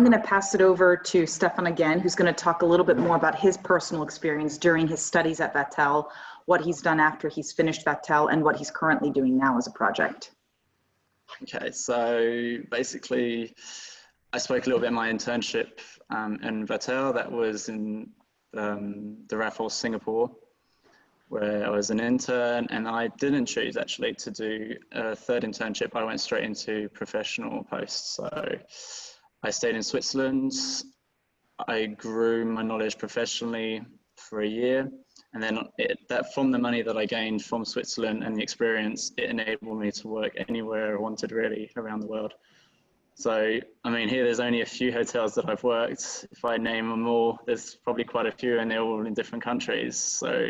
I'm going to pass it over to Stefan again, who's going to talk a little bit more about his personal experience during his studies at Vatel, what he's done after he's finished Vatel, and what he's currently doing now as a project. Okay, so basically, I spoke a little bit about my internship in Vatel. That was in the Vatel, Singapore, where I was an intern, and I didn't choose actually to do a third internship. I went straight into professional posts. So I stayed in Switzerland. I grew my knowledge professionally for a year. And then from the money that I gained from Switzerland and the experience, it enabled me to work anywhere I wanted really around the world. So, I mean, here there's only a few hotels that I've worked. If I name them all, there's probably quite a few, and they're all in different countries. So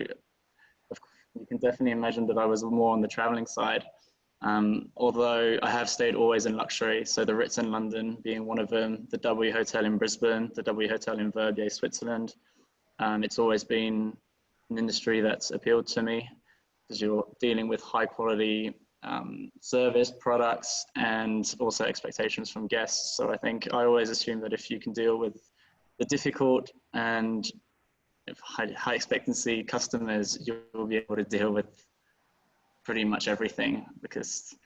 you can definitely imagine that I was more on the traveling side. Although I have stayed always in luxury. So the Ritz in London being one of them, the W Hotel in Brisbane, the W Hotel in Verbier, Switzerland. It's always been an industry that's appealed to me because you're dealing with high quality service, products, and also expectations from guests. So I think I always assume that if you can deal with the difficult and high expectancy customers, you'll be able to deal with pretty much everything, because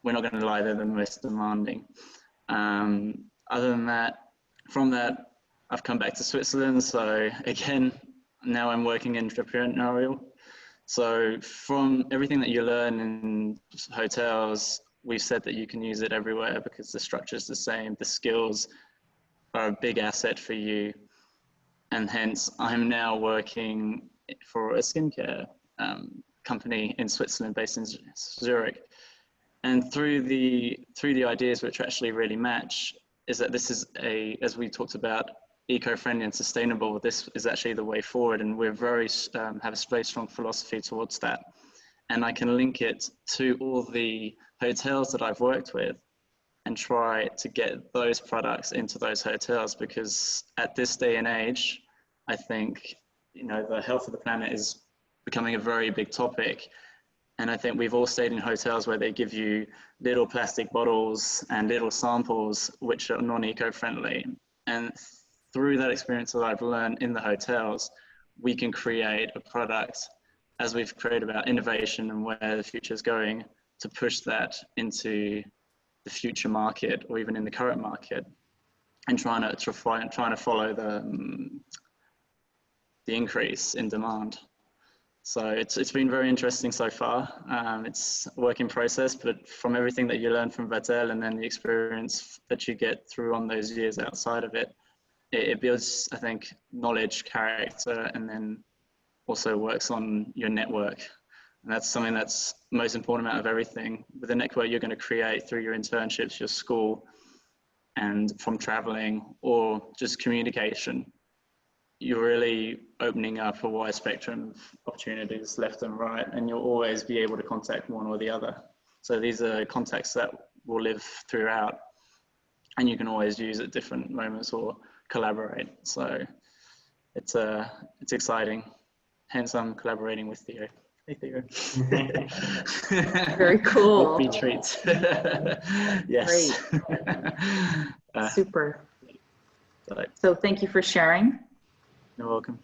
we're not going to lie, they're the most demanding. Other than that, from that, I've come back to Switzerland. So again, now I'm working entrepreneurial. So from everything that you learn in hotels, we've said that you can use it everywhere because the structure is the same. The skills are a big asset for you. And hence I'm now working for a skincare company in Switzerland based in Zurich. And through the ideas which actually really match is that this is as we talked about, eco-friendly and sustainable. This is actually the way forward, and we're have a very strong philosophy towards that. And I can link it to all the hotels that I've worked with and try to get those products into those hotels, because at this day and age, I think, you know, the health of the planet is becoming a very big topic. And I think we've all stayed in hotels where they give you little plastic bottles and little samples which are non-eco-friendly. And through that experience that I've learned in the hotels, we can create a product, as we've created about innovation and where the future is going, to push that into the future market or even in the current market, and trying to follow the increase in demand. So it's been very interesting so far. It's a work in process, but from everything that you learn from Vatel and then the experience that you get through on those years outside of it, it builds, I think, knowledge, character, and then also works on your network. And that's something that's most important out of everything. With the network you're going to create through your internships, your school, and from traveling or just communication, you're really opening up a wide spectrum of opportunities left and right, and you'll always be able to contact one or the other. So these are contacts that will live throughout, and you can always use at different moments or collaborate. So it's exciting. Hence I'm collaborating with Theo. Hey Theo. Very cool. Would be treats. Yes. Great. Super. So thank you for sharing. You're welcome.